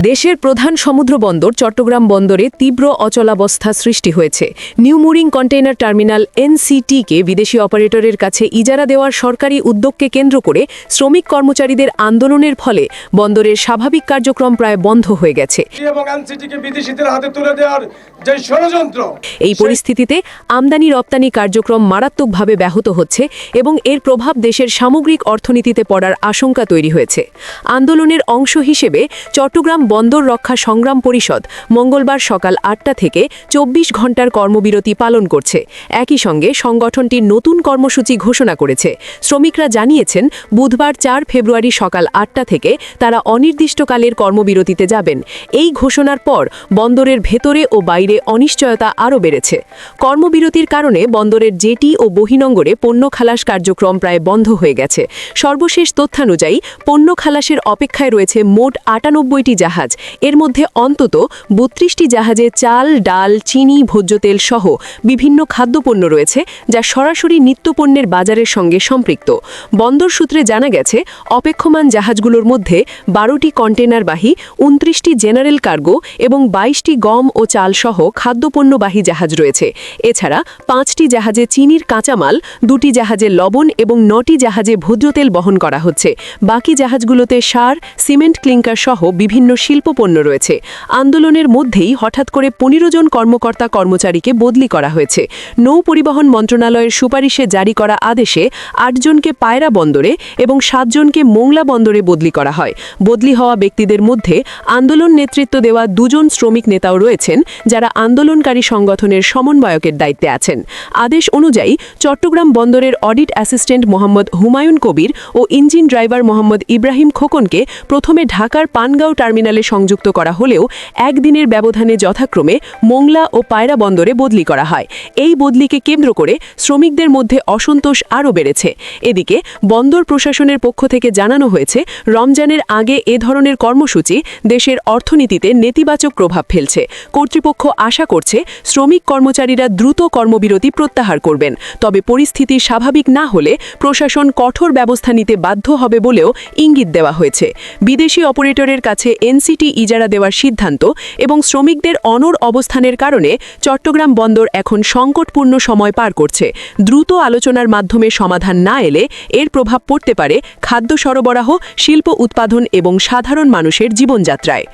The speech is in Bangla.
দেশের প্রধান সমুদ্র বন্দর চট্টগ্রাম বন্দরে তীব্র অচলাবস্থা সৃষ্টি হয়েছে। নিউ মুরিং কন্টেইনার টার্মিনাল এনসিটি-কে বিদেশি অপারেটরের কাছে ইজারা দেওয়ার সরকারি উদ্যোগকে কেন্দ্র করে শ্রমিক কর্মচারীদের আন্দোলনের ফলে বন্দরের স্বাভাবিক কার্যক্রম প্রায় বন্ধ হয়ে গেছে। এই পরিস্থিতিতে আমদানি রপ্তানি কার্যক্রম মারাত্মকভাবে ব্যাহত হচ্ছে এবং এর প্রভাব দেশের সামগ্রিক অর্থনীতিতে পড়ার আশঙ্কা তৈরি হয়েছে। আন্দোলনের অংশ হিসেবে চট্টগ্রাম বন্দর রক্ষা সংগ্রাম পরিষদ মঙ্গলবার সকাল ৮টা থেকে ২৪ ঘণ্টার কর্মবিরতি পালন করছে। একই সঙ্গে সংগঠনটি নতুন কর্মসূচি ঘোষণা করেছে। শ্রমিকরা জানিয়েছেন বুধবার ৪ ফেব্রুয়ারি সকাল ৮টা থেকে তারা অনির্দিষ্টকালের কর্মবিরতিতে যাবেন। এই ঘোষণার পর বন্দরের ভেতরে ও বাইরে অনিশ্চয়তা আরও বেড়েছে। কর্মবিরতির কারণে বন্দরের জেটি ও বহিনঙ্গরে পণ্য খালাস কার্যক্রম প্রায় বন্ধ হয়ে গেছে। সর্বশেষ তথ্যানুযায়ী পণ্য খালাসের অপেক্ষায় রয়েছে মোট ৯৮টি জাহাজ। এর মধ্যে অন্তত ৩২টি জাহাজে চাল, ডাল, চিনি, ভোজ্য তেল সহ বিভিন্ন খাদ্যপণ্য রয়েছে, যা সরাসরি নিত্যপণ্যের বাজারের সঙ্গে সম্পৃক্ত। বন্দর সূত্রে জানা গেছে, অপেক্ষমান জাহাজগুলোর মধ্যে ১২টি কন্টেনারবাহী, ২৯টি জেনারেল কার্গো এবং ২২টি গম ও চাল সহ খাদ্যপণ্যবাহী জাহাজ রয়েছে। এছাড়া 5টি জাহাজে চিনির কাঁচামাল, 2টি জাহাজে লবণ এবং 9টি জাহাজে ভোজ্য তেল বহন করা হচ্ছে। বাকি জাহাজগুলোতে সার, সিমেন্ট ক্লিংকার সহ বিভিন্ন শিল্পপণ্য রয়েছে। আন্দোলনের মধ্যেই হঠাৎ করে ১৫ জন কর্মকর্তা কর্মচারীকে বদলি করা হয়েছে। নৌ পরিবহন মন্ত্রণালয়ের সুপারিশে জারি করা আদেশে ৮ জনকে পায়রা বন্দরে এবং 7 জনকে মোংলা বন্দরে বদলি করা হয়। বদলি হওয়া ব্যক্তিদের মধ্যে আন্দোলন নেতৃত্ব দেওয়া 2 জন শ্রমিক নেতাও রয়েছেন, যারা আন্দোলনকারী সংগঠনের সমন্বয়কের দায়িত্বে আছেন। আদেশ অনুযায়ী চট্টগ্রাম বন্দরের অডিট অ্যাসিস্ট্যান্ট মোহাম্মদ হুমায়ুন কবির ও ইঞ্জিন ড্রাইভার মোহাম্মদ ইব্রাহিম খোকনকে প্রথমে ঢাকার পানগাঁও টার্মিনালে সংযুক্ত করা হলেও একদিনের ব্যবধানে যথাক্রমে মোংলা ও পায়রা বন্দরে বদলি করা হয়। এই বদলিকে কেন্দ্র করে শ্রমিকদের মধ্যে অসন্তোষ আরও বেড়েছে। এদিকে বন্দর প্রশাসনের পক্ষ থেকে জানানো হয়েছে, রমজানের আগে এ ধরনের কর্মসূচি দেশের অর্থনীতিতে নেতিবাচক প্রভাব ফেলছে। কর্তৃপক্ষ আশা করছে শ্রমিক কর্মচারীরা দ্রুত কর্মবিরতি প্রত্যাহার করবেন। তবে পরিস্থিতি স্বাভাবিক না হলে প্রশাসন কঠোর ব্যবস্থা নিতে বাধ্য হবে বলেও ইঙ্গিত দেওয়া হয়েছে। বিদেশি অপারেটরের কাছে এনসিটি ইজারা দেওয়ার সিদ্ধান্ত এবং শ্রমিকদের অনড় অবস্থানের কারণে চট্টগ্রাম বন্দর এখন সংকটপূর্ণ সময় পার করছে। দ্রুত আলোচনার মাধ্যমে সমাধান না এলে এর প্রভাব পড়তে পারে খাদ্য সরবরাহ, শিল্প উৎপাদন এবং সাধারণ মানুষের জীবনযাত্রায়।